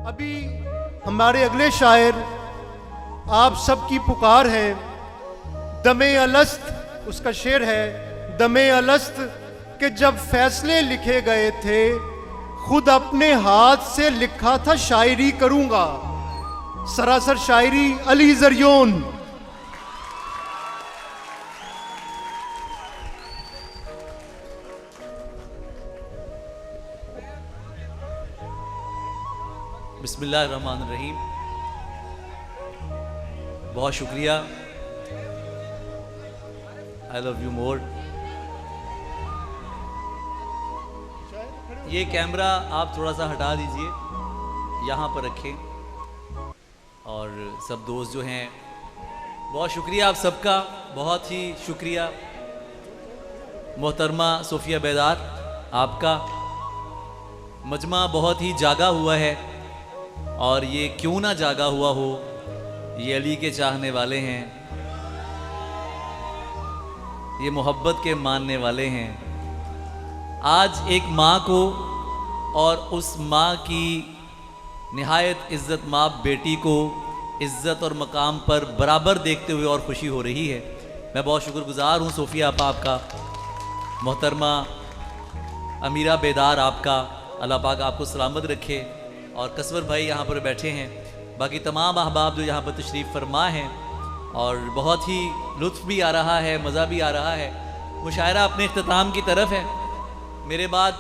अभी हमारे अगले शायर आप सबकी पुकार है। दमे अलस्त उसका शेर है, दमे अलस्त कि जब फैसले लिखे गए थे खुद अपने हाथ से लिखा था शायरी करूंगा। सरासर शायरी अली जरियोन। बिस्मिल्लाहिर्रहमानिर्रहीम। बहुत शुक्रिया। I love you more. ये कैमरा आप थोड़ा सा हटा दीजिए, यहाँ पर रखें। और सब दोस्त जो हैं, बहुत शुक्रिया आप सबका, बहुत ही शुक्रिया। मोहतरमा सोफिया बेदार, आपका मजमा बहुत ही जागा हुआ है। और ये क्यों ना जागा हुआ हो, ये अली के चाहने वाले हैं, ये मोहब्बत के मानने वाले हैं। आज एक माँ को और उस माँ की निहायत इज़्ज़त माँ बेटी को इज़्ज़त और मकाम पर बराबर देखते हुए और खुशी हो रही है। मैं बहुत शुक्रगुजार हूँ सोफिया आपका, मोहतरमा अमीरा बेदार आपका, अल्लाह पाक आपको सलामत रखे। और कसवर भाई यहाँ पर बैठे हैं, बाकी तमाम अहबाब जो यहाँ पर तशरीफ़ फरमा हैं। और बहुत ही लुत्फ़ भी आ रहा है, मज़ा भी आ रहा है। मुशायरा अपने इख्तिताम की तरफ है। मेरे बाद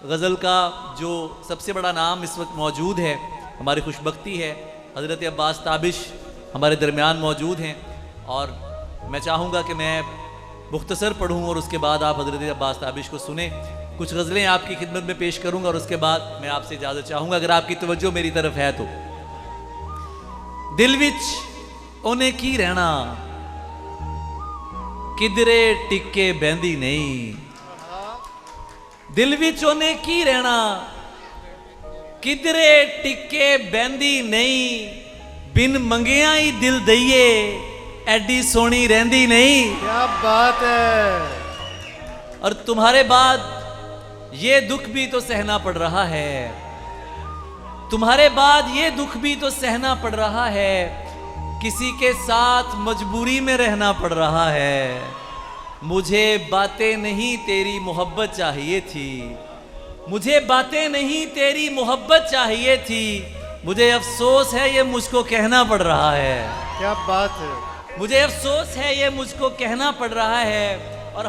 गज़ल का जो सबसे बड़ा नाम इस वक्त मौजूद है, हमारी खुशबख्ती है, हज़रत अब्बास ताबिश हमारे दरमियान मौजूद हैं। और मैं चाहूँगा कि मैं मुख्तसर पढ़ूँ और उसके बाद आप हज़रत अब्बास ताबिश को सुने। कुछ गज़लें आपकी खिदमत में पेश करूँगा और उसके बाद मैं आपसे इजाज़त चाहूँगा, अगर आपकी तवज्जो मेरी तरफ है तो। दिल विच ओने की रहना, किधरे टिके बहंदी नहीं। दिल विच ओने की रहना, किधरे टिके बहंदी नहीं। बिन मंगिया ही दिल दईए, एडी सोनी रहंदी नहीं। क्या बात है। और तुम्हारे बाद ये दुख भी तो सहना पड़ रहा है, तुम्हारे बाद ये दुख भी तो सहना पड़ रहा है। किसी के साथ मजबूरी में रहना पड़ रहा है। मुझे बातें नहीं तेरी मोहब्बत चाहिए थी, मुझे बातें नहीं तेरी मोहब्बत चाहिए थी। मुझे अफसोस है ये मुझको कहना पड़ रहा है। क्या बात है। मुझे अफसोस है ये मुझको कहना पड़ रहा है। और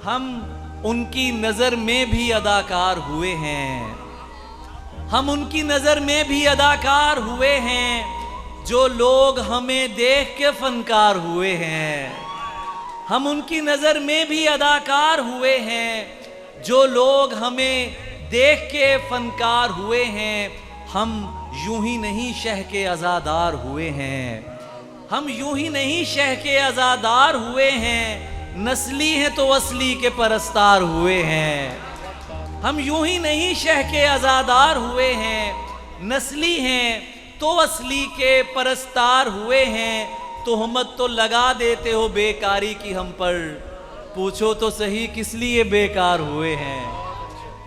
हम उनकी नज़र में भी अदाकार हुए हैं, हम उनकी नज़र में भी अदाकार हुए हैं। जो लोग हमें देख के फनकार हुए हैं, हम उनकी नज़र में भी अदाकार हुए हैं। जो लोग हमें देख के फनकार हुए हैं। हम यूं ही नहीं शह के आज़ादार हुए हैं, हम यूं ही नहीं शह के आज़ादार हुए हैं। नस्ली हैं तो असली के परस्तार हुए हैं। हम यूं ही नहीं शह के आज़ादार हुए हैं। नस्ली हैं तो असली के परस्तार हुए हैं। तोहमत तो लगा देते हो बेकारी की हम पर, पूछो तो सही किस लिए बेकार हुए हैं।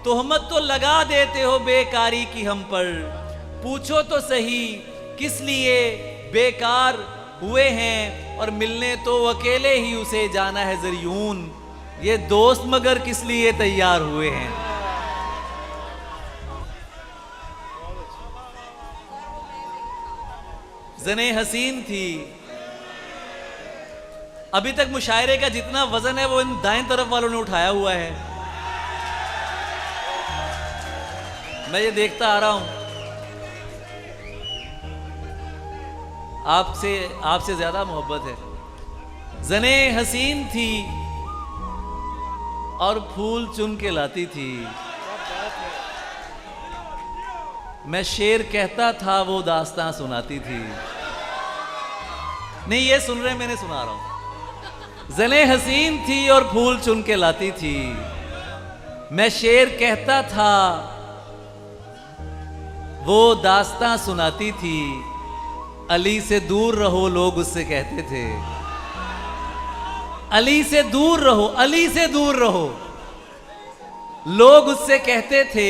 तोहमत तो लगा देते हो बेकारी की हम पर, पूछो तो सही किस लिए बेकार हुए हैं। और मिलने तो अकेले ही उसे जाना है जरियून, ये दोस्त मगर किस लिए तैयार हुए हैं। जने हसीन थी, अभी तक मुशायरे का जितना वजन है वो इन दाएं तरफ वालों ने उठाया हुआ है। मैं ये देखता आ रहा हूं। आपसे ज्यादा मोहब्बत है। जने हसीन थी और फूल चुन के लाती थी। मैं शेर कहता था वो दास्तां सुनाती थी। नहीं ये सुन रहे, मैंने सुना रहा हूं। जने हसीन थी और फूल चुन के लाती थी। मैं शेर कहता था वो दास्तां सुनाती थी। अली से दूर रहो लोग उससे कहते थे। अली से दूर रहो, अली से दूर रहो लोग उससे कहते थे।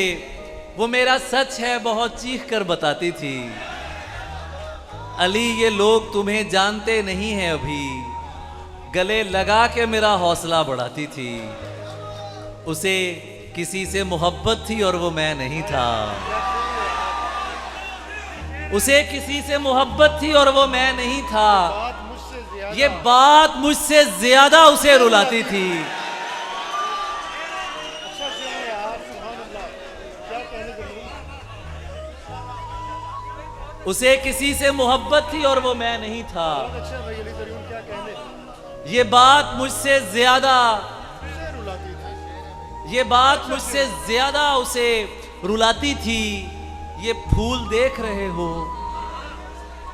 वो मेरा सच है बहुत चीख कर बताती थी, अली ये लोग तुम्हें जानते नहीं हैं अभी, गले लगा के मेरा हौसला बढ़ाती थी। उसे किसी से मोहब्बत थी और वो मैं नहीं था, उसे किसी से मोहब्बत थी और वो मैं नहीं था। ये बात मुझसे ज्यादा उसे रुलाती थी। उसे किसी से मोहब्बत थी और वो मैं नहीं था। ये बात मुझसे ज्यादा, ये बात मुझसे ज्यादा उसे रुलाती थी। ये फूल देख रहे हो,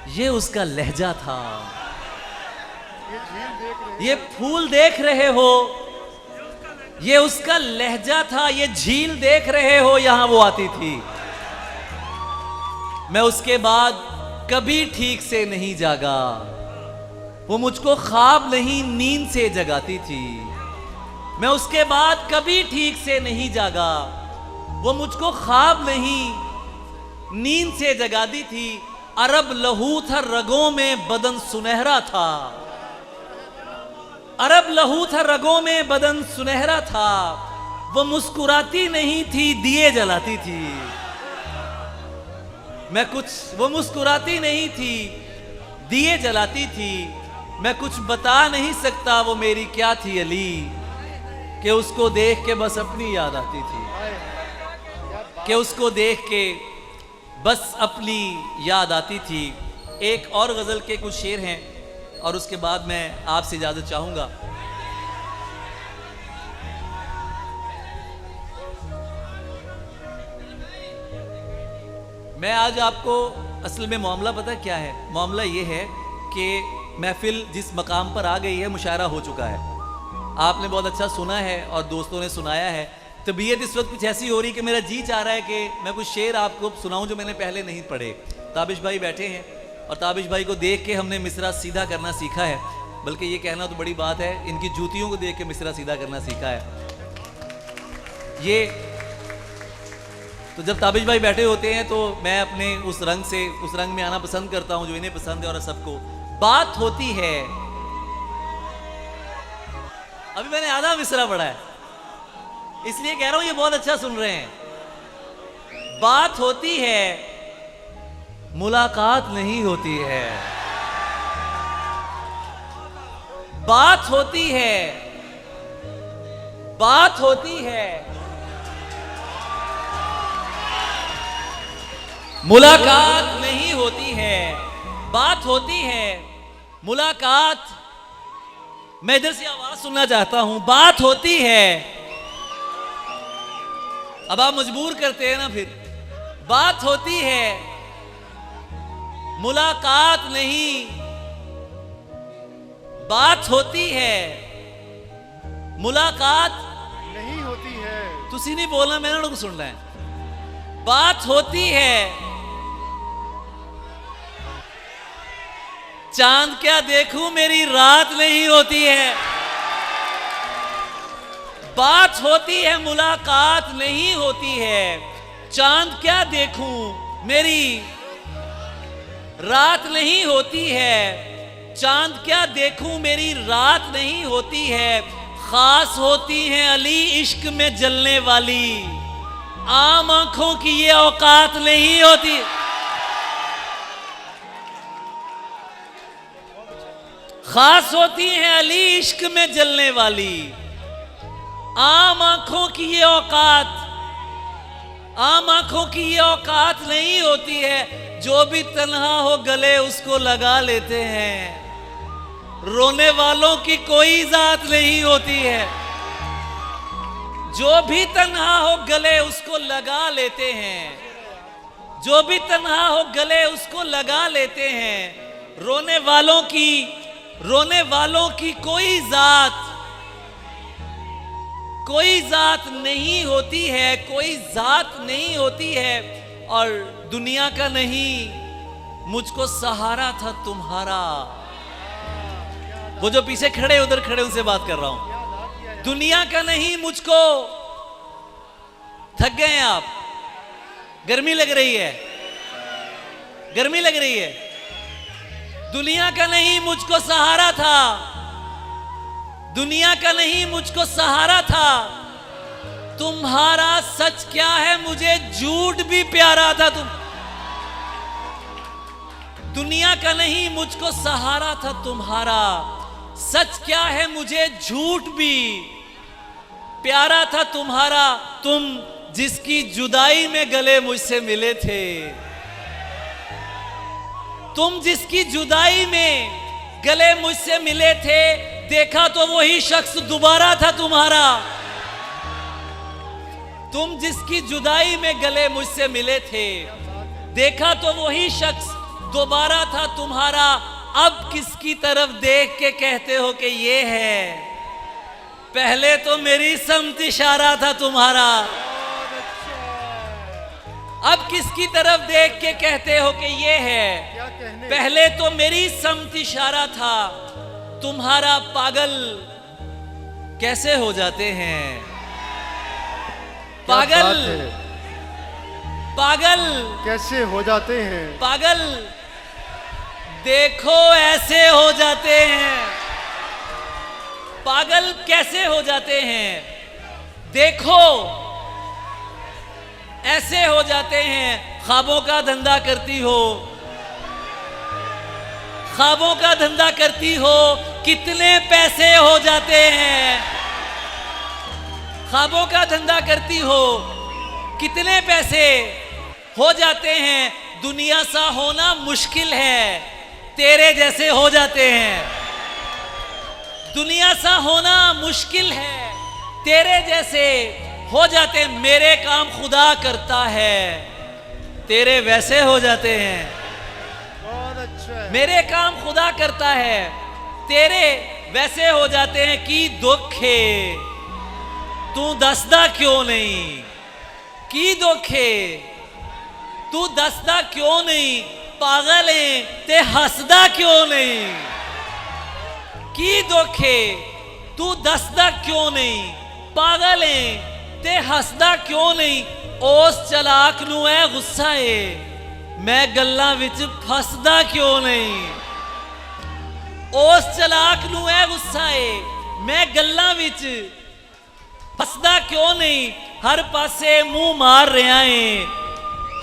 ये उसका लहजा था। ये फूल देख रहे हो, ये उसका लहजा था। ये झील देख रहे हो, यहां वो आती थी। मैं उसके बाद कभी ठीक से नहीं जागा। वो मुझको ख्वाब नहीं नींद से जगाती थी। मैं उसके बाद कभी ठीक से नहीं जागा। वो मुझको ख्वाब नहीं नींद से जगाती थी। अरब लहू था रगों में, बदन सुनहरा था। अरब लहू था रगों में, बदन सुनहरा था। वो मुस्कुराती नहीं थी, दिए जलाती थी। वो मुस्कुराती नहीं थी, दिए जलाती थी। मैं कुछ बता नहीं सकता वो मेरी क्या थी अली, कि उसको देख के बस अपनी याद आती थी, कि उसको देख के बस अपनी याद आती थी। एक और गजल के कुछ शेर हैं और उसके बाद मैं आपसे इजाजत चाहूंगा। मैं आज आपको असल में मामला पता क्या है? मामला ये है कि महफिल जिस मकाम पर आ गई है, मुशायरा हो चुका है। आपने बहुत अच्छा सुना है और दोस्तों ने सुनाया है। तबीयत इस वक्त कुछ ऐसी हो रही कि मेरा जी चाह रहा है कि मैं कुछ शेर आपको सुनाऊं जो मैंने पहले नहीं पढ़े। ताबिश भाई बैठे हैं और ताबिश भाई को देख के हमने मिसरा सीधा करना सीखा है। बल्कि ये कहना तो बड़ी बात है, इनकी जूतियों को देख के मिसरा सीधा करना सीखा है। ये तो जब ताबिश भाई बैठे होते हैं तो मैं अपने उस रंग में आना पसंद करता हूं जो इन्हें पसंद है और सबको। बात होती है, अभी मैंने आधा मिसरा पढ़ा है इसलिए कह रहा हूं ये बहुत अच्छा सुन रहे हैं। बात होती है, मुलाकात नहीं होती है। बात होती है, बात होती है, मुलाकात नहीं होती है। बात होती है, मुलाकात। मैं इधर से आवाज सुनना चाहता हूं। बात होती है, अब आप मजबूर करते हैं ना फिर। बात होती है, मुलाकात नहीं। बात होती है, मुलाकात नहीं होती है। तुसी नहीं बोलना, मैंने लोग सुनना है। बात होती है, चांद क्या देखूं मेरी रात नहीं होती है। बात होती है, मुलाकात नहीं होती है। चांद क्या देखूं मेरी रात नहीं होती है। चांद क्या देखूं मेरी रात नहीं होती है। खास होती है अली इश्क में जलने वाली, आम आंखों की ये औकात नहीं होती। खास होती है अली इश्क में जलने वाली, आम आंखों की ये औकात, आम आंखों की ये औकात नहीं होती है। जो भी तन्हा हो गले उसको लगा लेते हैं। रोने वालों की कोई जात नहीं होती है। जो भी तन्हा हो गले उसको लगा लेते हैं। जो भी तन्हा हो गले उसको लगा लेते हैं। रोने वालों की कोई जात नहीं होती है। कोई जात नहीं होती है। और दुनिया का नहीं, मुझको सहारा था तुम्हारा। वो जो पीछे खड़े उधर खड़े उनसे बात कर रहा हूं। दुनिया का नहीं, मुझको थक गए आप। गर्मी लग रही है, गर्मी लग रही है। दुनिया का नहीं मुझको सहारा था, दुनिया का नहीं मुझको सहारा था, तुम्हारा सच क्या है मुझे झूठ भी प्यारा था। तुम दुनिया का नहीं मुझको सहारा था, तुम्हारा सच क्या है मुझे झूठ भी प्यारा था तुम्हारा। तुम जिसकी जुदाई में गले मुझसे मिले थे, तुम जिसकी जुदाई में गले मुझसे मिले थे, देखा तो वही शख्स दोबारा था तुम्हारा। तुम जिसकी जुदाई में गले मुझसे मिले थे, देखा तो वही शख्स दोबारा था तुम्हारा। अब किसकी तरफ देख के कहते हो कि ये है, पहले तो मेरी समत इशारा था तुम्हारा। अब किसकी तरफ देख के कहते हो कि ये है, पहले तो मेरी समत इशारा था तुम्हारा। पागल कैसे हो जाते हैं, पागल पागल कैसे हो जाते हैं, पागल देखो ऐसे हो जाते हैं। पागल कैसे हो जाते हैं, देखो ऐसे हो जाते हैं। ख्वाबों का धंधा करती हो, ख्वाबों का धंधा करती हो, कितने पैसे हो जाते हैं। ख्वाबों का धंधा करती हो, कितने पैसे हो जाते हैं। दुनिया सा होना मुश्किल है, तेरे जैसे हो जाते हैं। दुनिया सा होना मुश्किल है, तेरे जैसे हो जाते हैं। मेरे काम खुदा करता है, तेरे वैसे हो जाते हैं। बहुत अच्छा है। मेरे काम खुदा करता है, तेरे वैसे हो जाते हैं। की दुखे तू दसदा क्यों नहीं, की दुखे तू दसदा क्यों नहीं। पागल है ते हसदा क्यों नहीं, की दुखे तू दसदा क्यों नहीं। पागल है ते हसदा क्यों नहीं। उस चलाक नू है गुस्सा है, मैं गल्लां विच फसदा क्यों नहीं। उस चलाक नू है गुस्सा है, मैं गल्लां विच फसदा क्यों नहीं। हर पासे मुंह मार रहा है,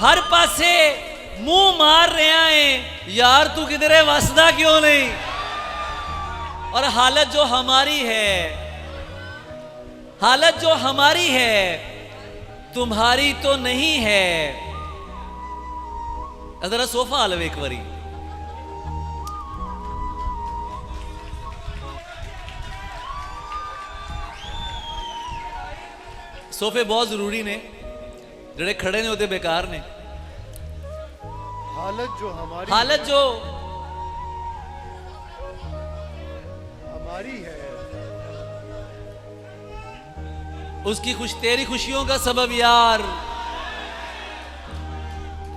हर पासे मुंह मार रहा है, यार तू किधरे वसदा क्यों नहीं। और हालत जो हमारी है, हालत जो हमारी है, तुम्हारी तो नहीं है। जरा सोफा हाल एक बारी। सोफे बहुत जरूरी ने, जेड़े खड़े ने होते बेकार ने। हालत जो हमारी, हालत जो हमारी है, उसकी तेरी खुशियों का सबब यार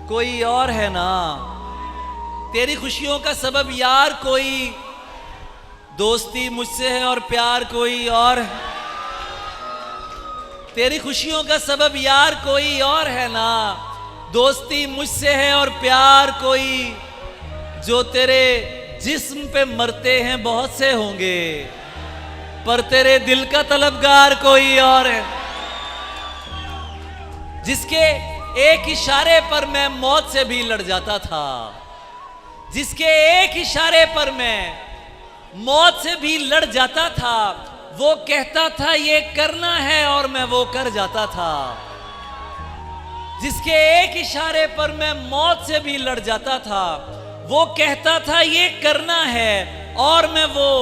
कोई और है ना। तेरी खुशियों का सबब यार कोई, दोस्ती मुझसे है और प्यार कोई और है। तेरी खुशियों का सबब यार कोई और है ना, दोस्ती मुझसे है और प्यार कोई। जो तेरे जिस्म पे मरते हैं बहुत से होंगे, पर तेरे दिल का तलबगार कोई और है। जिसके एक इशारे पर मैं मौत से भी लड़ जाता था, जिसके एक इशारे पर मैं मौत से भी लड़ जाता था। वो कहता था ये करना है और मैं वो कर जाता था। जिसके एक इशारे पर मैं मौत से भी लड़ जाता था, वो कहता था ये करना है और मैं वो।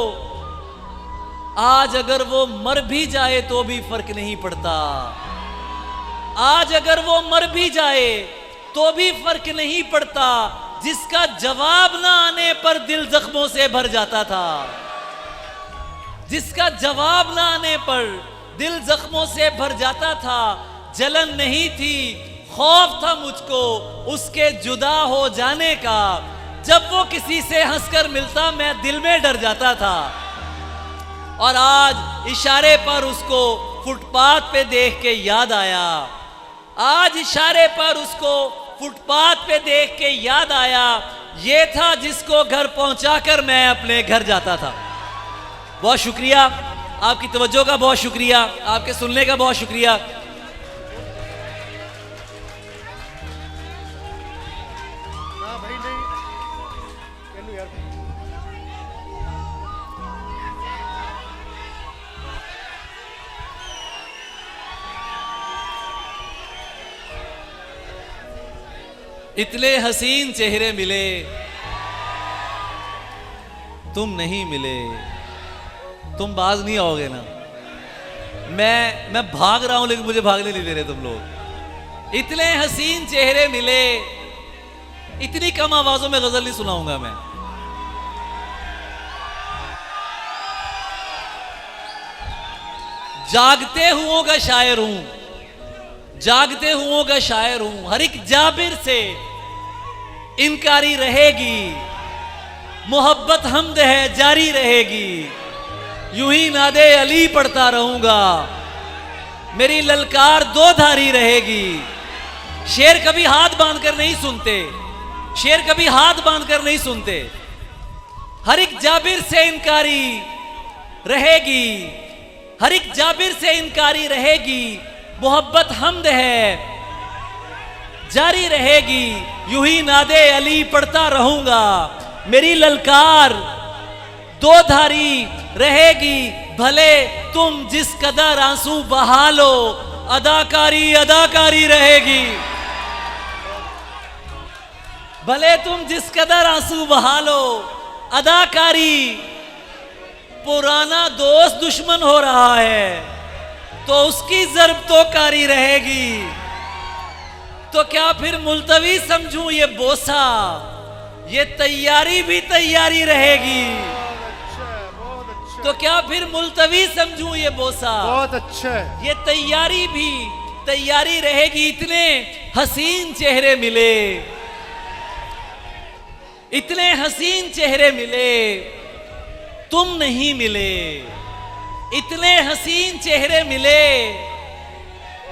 आज अगर वो मर भी जाए तो भी फर्क नहीं पड़ता, आज अगर वो मर भी जाए तो भी फर्क नहीं पड़ता। जिसका जवाब ना आने पर दिल जख्मों से भर जाता था, जिसका जवाब ना आने पर दिल जख्मों से भर जाता था। जलन नहीं थी, खौफ था मुझको उसके जुदा हो जाने का। जब वो किसी से हंसकर मिलता मैं दिल में डर जाता था। और आज इशारे पर उसको फुटपाथ पे देख के याद आया, आज इशारे पर उसको फुटपाथ पे देख के याद आया, ये था जिसको घर पहुंचाकर मैं अपने घर जाता था। बहुत शुक्रिया, आपकी तवज्जो का बहुत शुक्रिया, आपके सुनने का बहुत शुक्रिया। हाँ भाई नहीं कह लो यार। इतने हसीन चेहरे मिले, तुम नहीं मिले। तुम बाज नहीं आओगे ना। मैं भाग रहा हूं लेकिन मुझे भागने नहीं दे रहे तुम लोग। इतने हसीन चेहरे मिले, इतनी कम आवाजों में गजल नहीं सुनाऊंगा मैं। जागते हुओं का शायर हूं, जागते हुओं का शायर हूं। हर एक जाबिर से इनकारी रहेगी, मोहब्बत हमद है जारी रहेगी। यूं ही नादे अली पढ़ता रहूंगा, मेरी ललकार दो धारी रहेगी। शेर कभी हाथ बांधकर नहीं सुनते, शेर कभी हाथ बांधकर नहीं सुनते। हर एक जाबिर से इनकारी रहेगी, हर एक जाबिर से इनकारी रहेगी। मोहब्बत हमद है जारी रहेगी। यूं ही नादे अली पढ़ता रहूंगा, मेरी ललकार दो धारी रहेगी। भले तुम जिस कदर आंसू बहा लो, अदाकारी अदाकारी रहेगी। भले तुम जिस कदर आंसू बहा लो, अदाकारी। पुराना दोस्त दुश्मन हो रहा है तो उसकी जरब तो कारी रहेगी। तो क्या फिर मुलतवी समझूं ये बोसा, ये तैयारी भी तैयारी रहेगी। बहुत अच्छा, तो क्या फिर मुलतवी समझूं ये बोसा, बहुत अच्छा है। ये तैयारी भी तैयारी रहेगी। इतने हसीन चेहरे मिले, इतने हसीन चेहरे मिले, तुम नहीं मिले। इतने हसीन चेहरे मिले,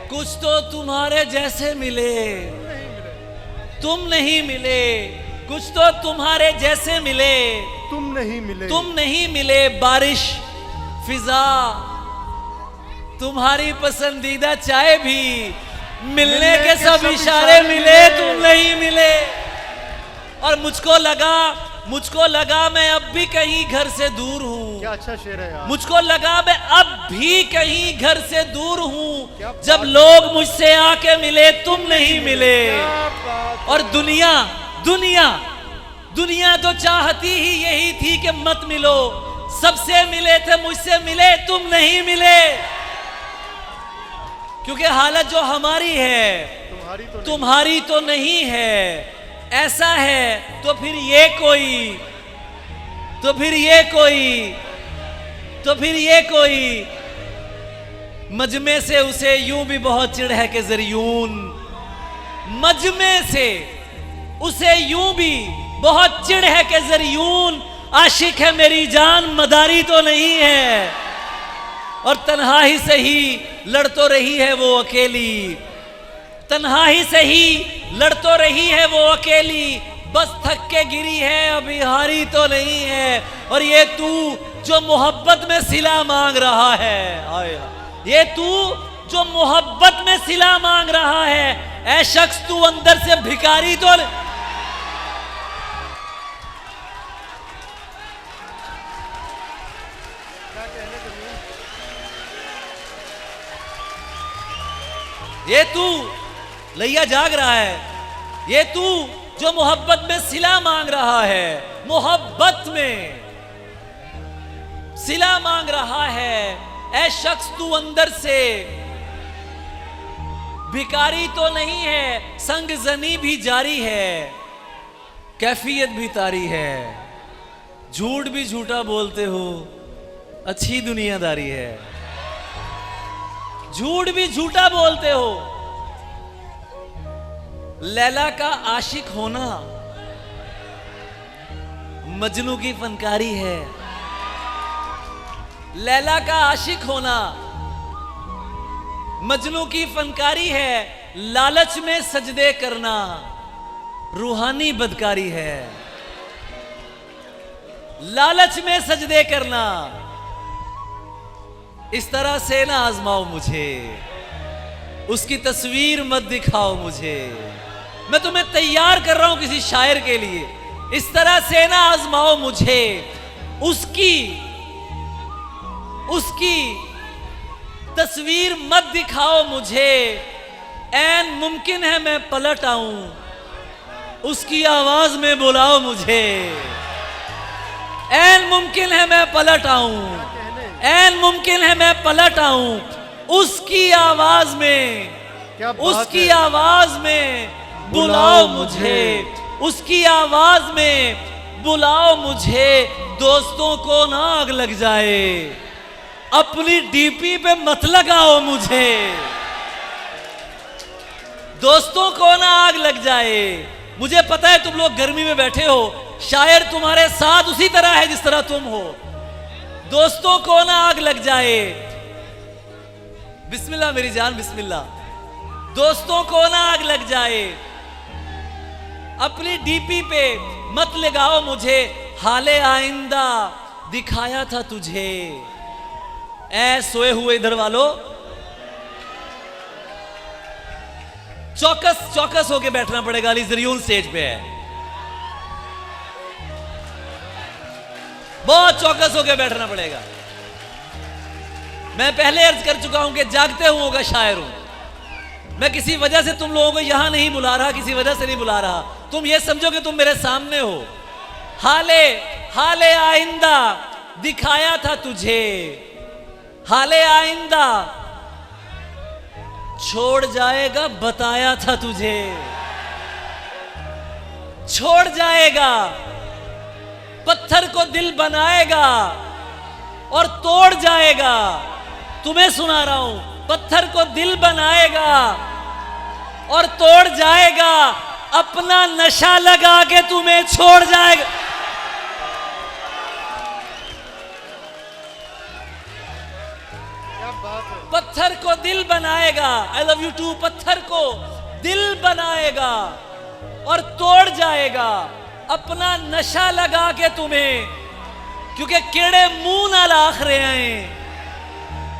कुछ तो तुम्हारे जैसे मिले। तुम नहीं मिले, कुछ तो तुम्हारे जैसे मिले। तुम नहीं मिले, तुम नहीं मिले। बारिश फिजा तुम्हारी पसंदीदा चाय भी, मिलने के सब इशारे मिले, तुम नहीं मिले। और मुझको लगा मैं अब भी कहीं घर से दूर हूं। क्या अच्छा शेर है यार। मुझको लगा मैं अब भी कहीं घर से दूर हूं। जब लोग मुझसे आके मिले, तुम नहीं मिले। और दुनिया दुनिया दुनिया तो चाहती ही यही थी कि मत मिलो। सबसे मिले थे, मुझसे मिले, तुम नहीं मिले। क्योंकि हालत जो हमारी है तुम्हारी तो नहीं है। ऐसा है तो फिर ये कोई, तो फिर ये कोई, तो फिर ये कोई। मजमे से उसे यूं भी बहुत चिढ़ है कि जरियून। मजमे से उसे यूं भी बहुत चिढ़ है कि जरियून। आशिक है मेरी जान, मदारी तो नहीं है। और तन्हाई से ही लड़ तो रही है वो अकेली। तन्हाई से ही लड़ तो रही है वो अकेली। बस थक के गिरी है, अभी हारी तो नहीं है। और ये तू जो मोहब्बत में सिला मांग रहा है, ये तू जो मोहब्बत में सिला मांग रहा है, ऐ शख्स तू अंदर से भिखारी तो ये तू लैया जाग रहा है। ये तू जो मोहब्बत में सिला मांग रहा है, मोहब्बत में सिला मांग रहा है, ऐ शख्स तू अंदर से भिखारी तो नहीं है। संग जनी भी जारी है, कैफियत भी तारी है। झूठ भी झूठा बोलते हो, अच्छी दुनियादारी है। झूठ भी झूठा बोलते हो। लैला का आशिक होना मजनू की फनकारी है। लैला का आशिक होना मजनू की फनकारी है। लालच में सजदे करना रूहानी बदकारी है। लालच में सजदे करना, इस तरह से ना आजमाओ मुझे, उसकी तस्वीर मत दिखाओ मुझे। मैं तुम्हें तैयार कर रहा हूं किसी शायर के लिए, इस तरह से ना आजमाओ मुझे, उसकी तस्वीर मत दिखाओ मुझे। ऐन मुमकिन है मैं पलट आऊं, उसकी आवाज में बुलाओ मुझे। ऐन मुमकिन है मैं पलट आऊं, ऐन मुमकिन है मैं पलट आऊं, उसकी आवाज में, क्या बात उसकी है। आवाज में बुलाओ मुझे, उसकी आवाज में बुलाओ मुझे। दोस्तों को ना आग लग जाए, अपनी डीपी पे मत लगाओ मुझे। दोस्तों को ना आग लग जाए। मुझे पता है तुम लोग गर्मी में बैठे हो, शायर तुम्हारे साथ उसी तरह है जिस तरह तुम हो। दोस्तों को ना आग लग जाए। बिस्मिल्लाह मेरी जान, बिस्मिल्लाह। दोस्तों को ना आग लग जाए, अपनी डीपी पे मत लगाओ मुझे। हाले आइंदा दिखाया था तुझे। ऐ सोए हुए इधर वालों, चौकस चौकस होके बैठना पड़ेगा। अली जरियून स्टेज पे है, बहुत चौकस होके बैठना पड़ेगा। मैं पहले अर्ज कर चुका हूं कि जागते हुओं का शायर हूं। मैं किसी वजह से तुम लोगों को यहां नहीं बुला रहा, किसी वजह से नहीं बुला रहा। तुम ये समझो कि तुम मेरे सामने हो। हाले हाले आइंदा दिखाया था तुझे, हाले आइंदा छोड़ जाएगा बताया था तुझे। छोड़ जाएगा, पत्थर को दिल बनाएगा और तोड़ जाएगा। तुम्हें सुना रहा हूं, पत्थर को दिल बनाएगा और तोड़ जाएगा, अपना नशा लगा के तुम्हें छोड़ जाएगा। क्या बात है। पत्थर को दिल बनाएगा, आई लव यू टू। पत्थर को दिल बनाएगा और तोड़ जाएगा, अपना नशा लगा के तुम्हें। क्योंकि केड़े मुंह नाल आख रहे हैं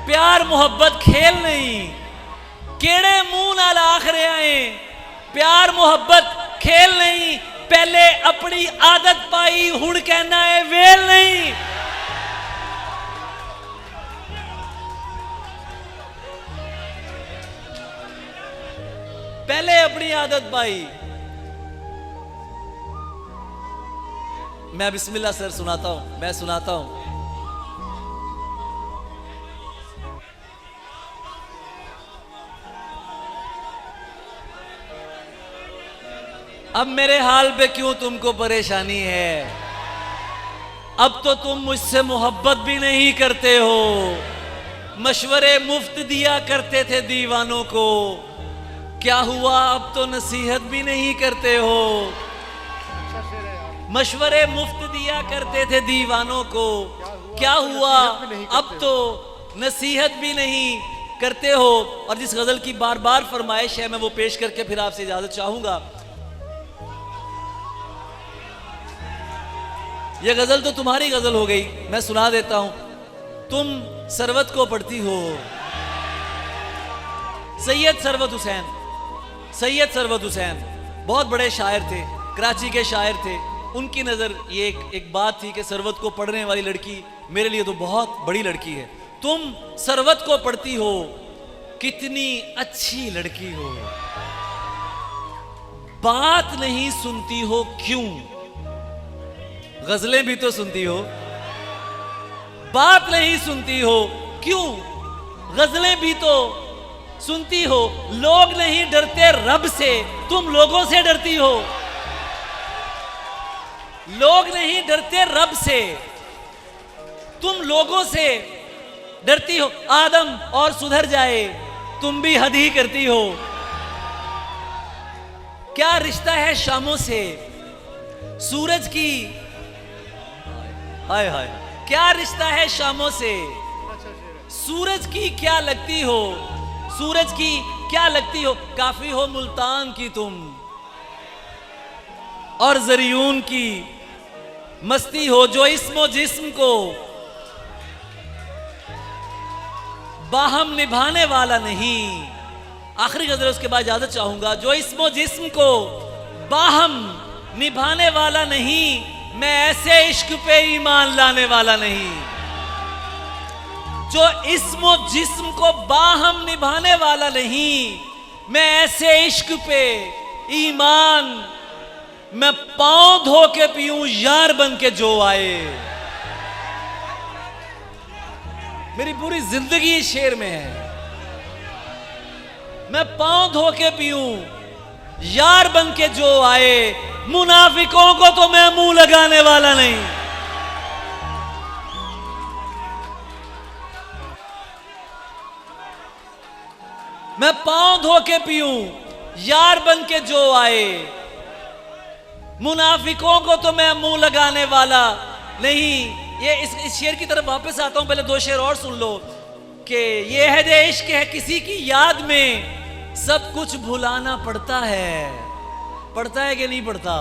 प्यार मोहब्बत खेल नहीं। केड़े मुंह नाल आख रहे हैं प्यार मोहब्बत खेल नहीं। पहले अपनी आदत पाई, हुण कहना है वेल नहीं। पहले अपनी आदत पाई। मैं बिस्मिल्लाह सर सुनाता हूं, मैं सुनाता हूं। अब मेरे हाल पे क्यों तुमको परेशानी है? अब तो तुम मुझसे मोहब्बत भी नहीं करते हो। मशवरे मुफ्त दिया करते थे दीवानों को, क्या हुआ अब तो नसीहत भी नहीं करते हो। अच्छा शेर है यार। मशवरे मुफ्त दिया करते थे दीवानों को, क्या हुआ नसीहत भी नहीं अब करते तो नसीहत भी नहीं करते हो। और जिस गजल की बार बार फरमाइश है मैं वो पेश करके फिर आपसे इजाजत चाहूंगा। यह गजल तो तुम्हारी गजल हो गई, मैं सुना देता हूं। तुम सरवत को पढ़ती हो। सैयद सरवत हुसैन, सैयद सरवत हुसैन बहुत बड़े शायर थे, कराची के शायर थे। उनकी नज़र ये एक बात थी कि सरवत को पढ़ने वाली लड़की मेरे लिए तो बहुत बड़ी लड़की है। तुम सरवत को पढ़ती हो, कितनी अच्छी लड़की हो। बात नहीं सुनती हो क्यों? गजलें भी तो सुनती हो। बात नहीं सुनती हो क्यों? गजलें भी तो सुनती हो। लोग नहीं डरते रब से, तुम लोगों से डरती हो। लोग नहीं डरते रब से, तुम लोगों से डरती हो। आदम और सुधर जाए, तुम भी हद ही करती हो। क्या रिश्ता है शामों से सूरज की, हाय हाय, क्या रिश्ता है शामों से अच्छा शेर है। सूरज की क्या लगती हो। सूरज की क्या लगती हो, काफी हो मुल्तान की तुम, और जरियून की मस्ती हो जो इस्मो जिस्म को बाहम निभाने वाला नहीं। आखिरी गजल उसके बाद इजाजत चाहूंगा। जो इस्मो जिस्म को बाहम निभाने वाला नहीं, मैं ऐसे इश्क पे ईमान लाने वाला नहीं। जो इस्मो जिस्म को बाहम निभाने वाला नहीं, मैं ऐसे इश्क पे ईमान, मैं पांव धो के पीऊं यार बन के जो आए। मेरी पूरी जिंदगी इस शेर में है। मैं पांव धो के पीऊं यार बन के जो आए, मुनाफिकों को तो मैं मुंह लगाने वाला नहीं। मैं पांव धो के पीऊं यार बन के जो आए, मुनाफिकों को तो मैं मुंह लगाने वाला नहीं। ये इस शेर की तरफ वापस आता हूं, पहले दो शेर और सुन लो कि ये है दे इश्क है किसी की याद में सब कुछ भुलाना पड़ता है। पड़ता है कि नहीं पड़ता?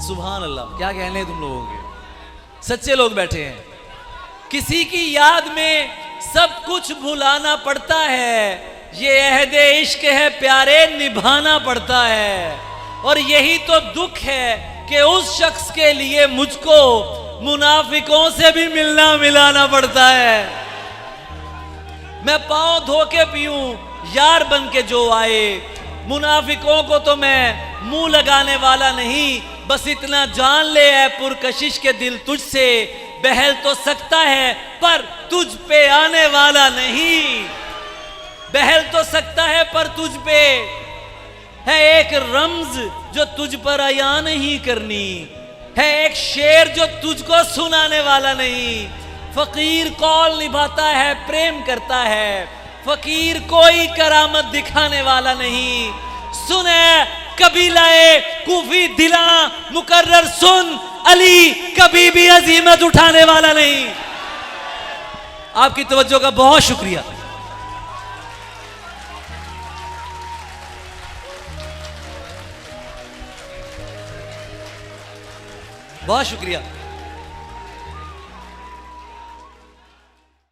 सुभान अल्लाह, क्या कहने तुम लोगों के, सच्चे लोग बैठे हैं। किसी की याद में सब कुछ भुलाना पड़ता है, ये अहदे इश्क है प्यारे निभाना पड़ता है। और यही तो दुख है कि उस शख्स के लिए मुझको मुनाफिकों से भी मिलना मिलाना पड़ता है। मैं पांव धो के पीऊं यार बन के जो आए, मुनाफिकों को तो मैं मुंह लगाने वाला नहीं। बस इतना जान ले है पुरकशिश के दिल तुझसे बहल तो सकता है पर तुझ पे आने वाला नहीं। बहल तो सकता है पर तुझ पे है एक रम्ज जो तुझ पर आया नहीं करनी, है एक शेर जो तुझको सुनाने वाला नहीं। फकीर कौल निभाता है प्रेम करता है, फकीर कोई करामत दिखाने वाला नहीं। सुने कबीलाए कूफी दिला मुकर्रर सुन, अली कभी भी अजीमत उठाने वाला नहीं। आपकी तवज्जो का बहुत शुक्रिया। बहुत शुक्रिया।